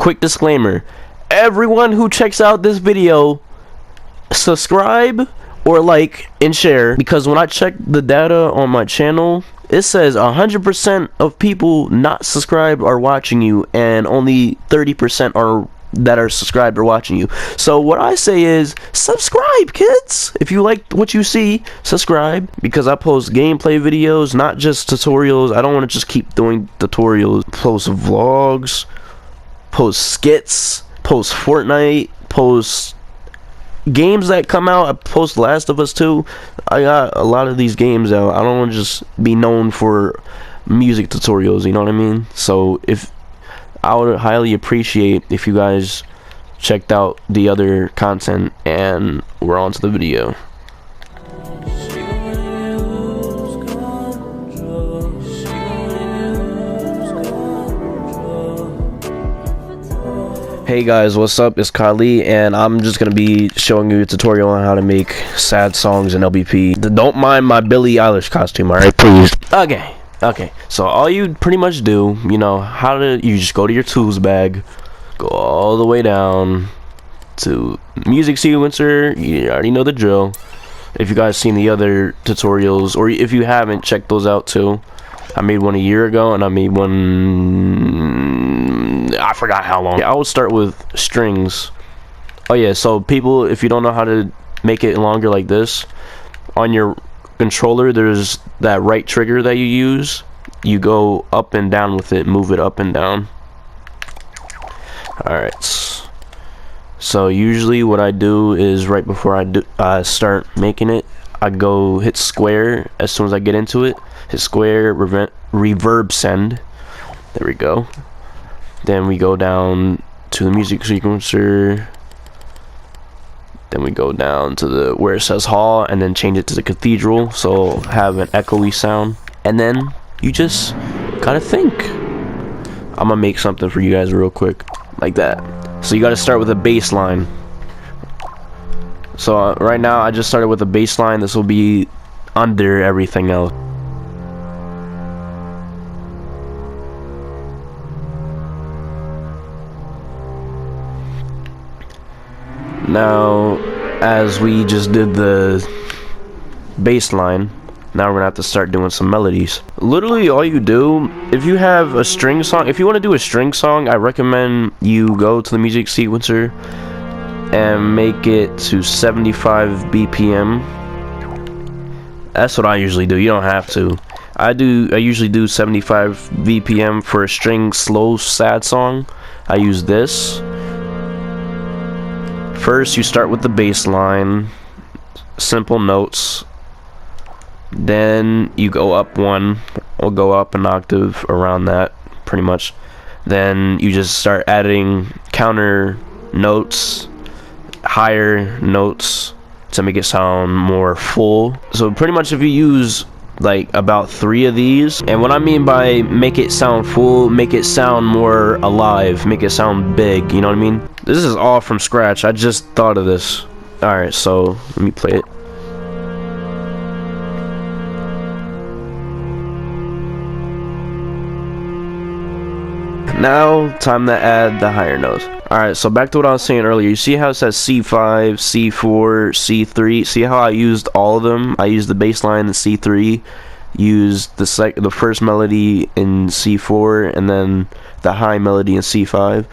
quick disclaimer, everyone who checks out this video, subscribe or like and share, because when I check the data on my channel, it says 100% of people not subscribed are watching you, and only 30% are that are subscribed are watching you. So what I say is subscribe, kids. If you like what you see, subscribe, because I post gameplay videos, not just tutorials. I don't want to just keep doing tutorials. Post vlogs, post skits, post Fortnite, post games that come out. I post Last of Us 2. I got a lot of these games out. I don't want to just be known for music tutorials, you know what I mean? So if I would highly appreciate if you guys checked out the other content, and we're on to the video. Hey guys, what's up? It's Kali, and I'm just gonna be showing you a tutorial on how to make sad songs in LBP. Don't mind my Billie Eilish costume, alright? Please. Okay, so all you pretty much do, you just go to your tools bag, go all the way down to music sequencer. You already know the drill. If you guys seen the other tutorials, or if you haven't, check those out too. I made one a year ago, and I made one, I forgot how long. I would start with strings. Oh yeah, so people, if you don't know how to make it longer like this, on your controller there's that right trigger that you use. You go up and down with it, move it up and down. Alright, so usually what I do is right before I start making it, I go hit square. As soon as I get into it, hit square, reverb send. There we go. Then we go down to the music sequencer. Then we go down to the where it says hall, and then change it to the cathedral, so have an echoey sound. And then you just gotta think. I'm gonna make something for you guys real quick, like that. So you gotta start with a bass line. So right now I just started with a bass line. This will be under everything else. Now, as we just did the bass line, now we're gonna have to start doing some melodies. Literally all you do, if you have a string song, if you want to do a string song, I recommend you go to the music sequencer and make it to 75 BPM. That's what I usually do. You don't have to. I usually do 75 BPM for a string slow sad song. I use this. First, you start with the bass line, simple notes. Then you go up one, or go up an octave around that, pretty much. Then you just start adding counter notes, higher notes, to make it sound more full. So pretty much if you use like about 3 of these, and what I mean by make it sound full, make it sound more alive, make it sound big, you know what I mean? This is all from scratch. I just thought of this. Alright, so let me play it. Now, time to add the higher notes. Alright, so back to what I was saying earlier. You see how it says C5, C4, C3? See how I used all of them? I used the bass line in C3, used the first melody in C4, and then the high melody in C5.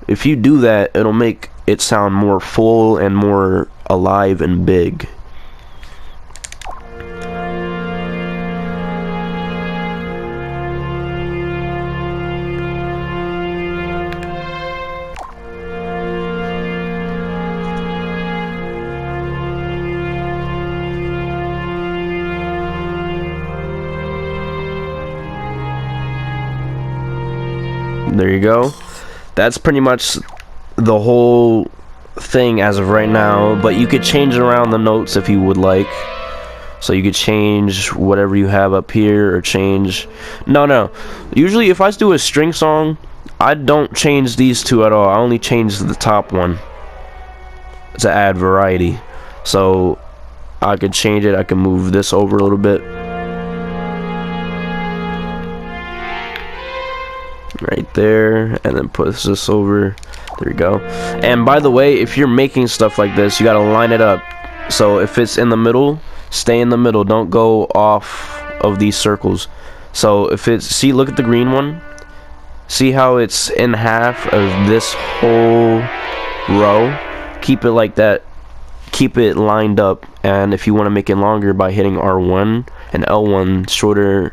If you do that, it'll make it sound more full and more alive and big. There you go. That's pretty much the whole thing as of right now, but you could change around the notes if you would like. So you could change whatever you have up here, or change... No. Usually if I do a string song, I don't change these two at all. I only change the top one to add variety. So I could change it. I can move this over a little bit. right there, and then put this over. There we go. And by the way, if you're making stuff like this, you gotta line it up. So if it's in the middle, stay in the middle. Don't go off of these circles. So if it's, see, look at the green one. See how it's in half of this whole row? Keep it like that. Keep it lined up. And if you want to make it longer by hitting R1 and L1, shorter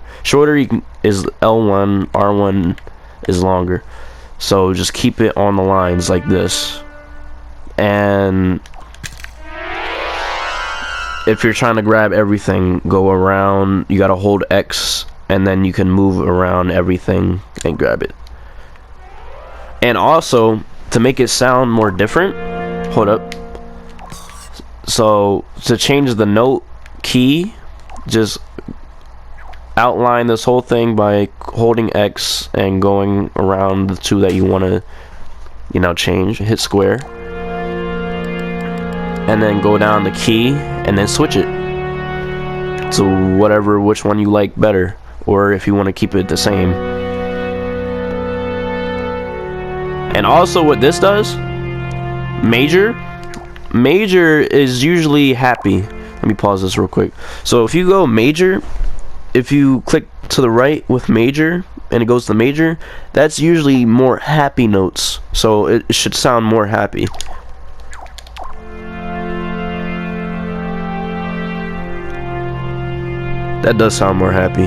is L1, R1 is longer. So just keep it on the lines like this. And if you're trying to grab everything, go around. You gotta hold X, and then you can move around everything and grab it. And also, to make it sound more different, hold up. So to change the note key, just outline this whole thing by holding X and going around the two that you want to, you know, change. Hit square, and then go down the key and then switch it to whatever, which one you like better, or if you want to keep it the same. And also what this does, major is usually happy. Let me pause this real quick. So if you go major, if you click to the right with major and it goes to major, that's usually more happy notes. So it should sound more happy. That does sound more happy.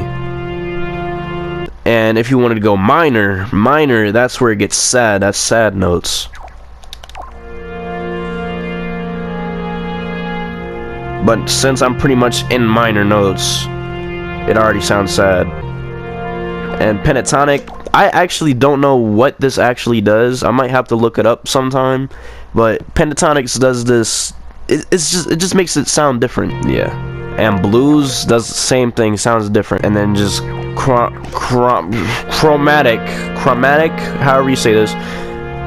And if you wanted to go minor, that's where it gets sad. That's sad notes. But since I'm pretty much in minor notes, it already sounds sad. And pentatonic, I actually don't know what this actually does. I might have to look it up sometime. But pentatonics does this. It just makes it sound different. Yeah. And blues does the same thing, sounds different. And then just chromatic, however you say this,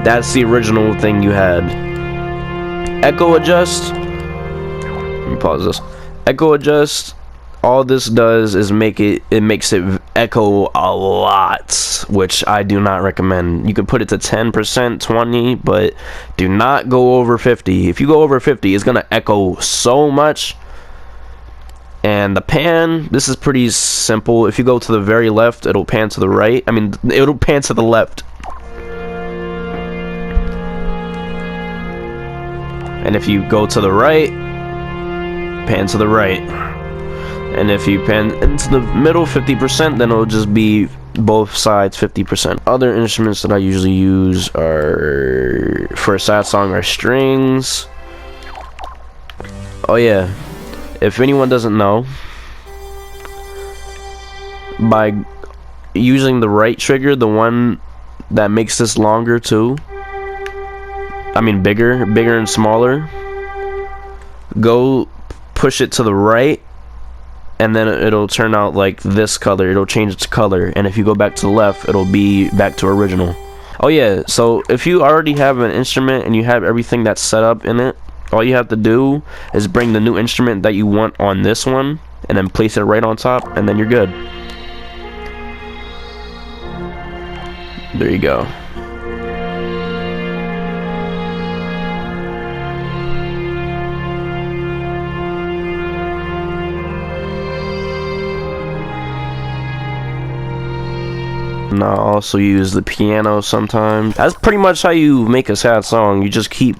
that's the original thing you had. Echo adjust. Let me pause this. Echo adjust. All this does is makes it echo a lot, which I do not recommend. You can put it to 10%, 20, but do not go over 50. If you go over 50, it's gonna echo so much. And the pan, this is pretty simple. If you go to the very left, it'll pan to the right. I mean, it'll pan to the left. And if you go to the right, pan to the right. And if you pan into the middle 50%, then it'll just be both sides 50%. Other instruments that I usually use are, for a sad song, are strings. Oh yeah, if anyone doesn't know, by using the right trigger, the one that makes this longer too, I mean bigger and smaller, go push it to the right, and then it'll turn out like this color. It'll change its color, and if you go back to the left, it'll be back to original. Oh yeah, so if you already have an instrument and you have everything that's set up in it, all you have to do is bring the new instrument that you want on this one and then place it right on top, and then you're good. There you go. And I also use the piano sometimes. That's pretty much how you make a sad song. You just keep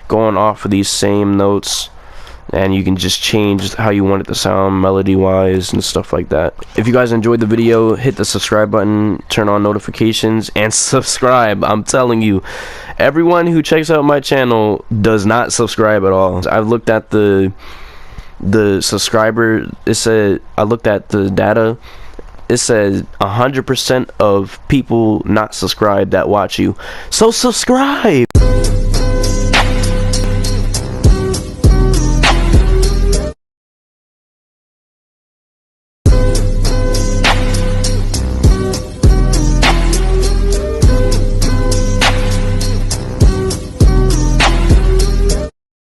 going off of these same notes, and you can just change how you want it to sound melody wise and stuff like that. If you guys enjoyed the video, hit the subscribe button, turn on notifications, and subscribe. I'm telling you, everyone who checks out my channel does not subscribe at all. I've looked at the subscriber, it said, I looked at the data, it says 100% of people not subscribed that watch you. So subscribe!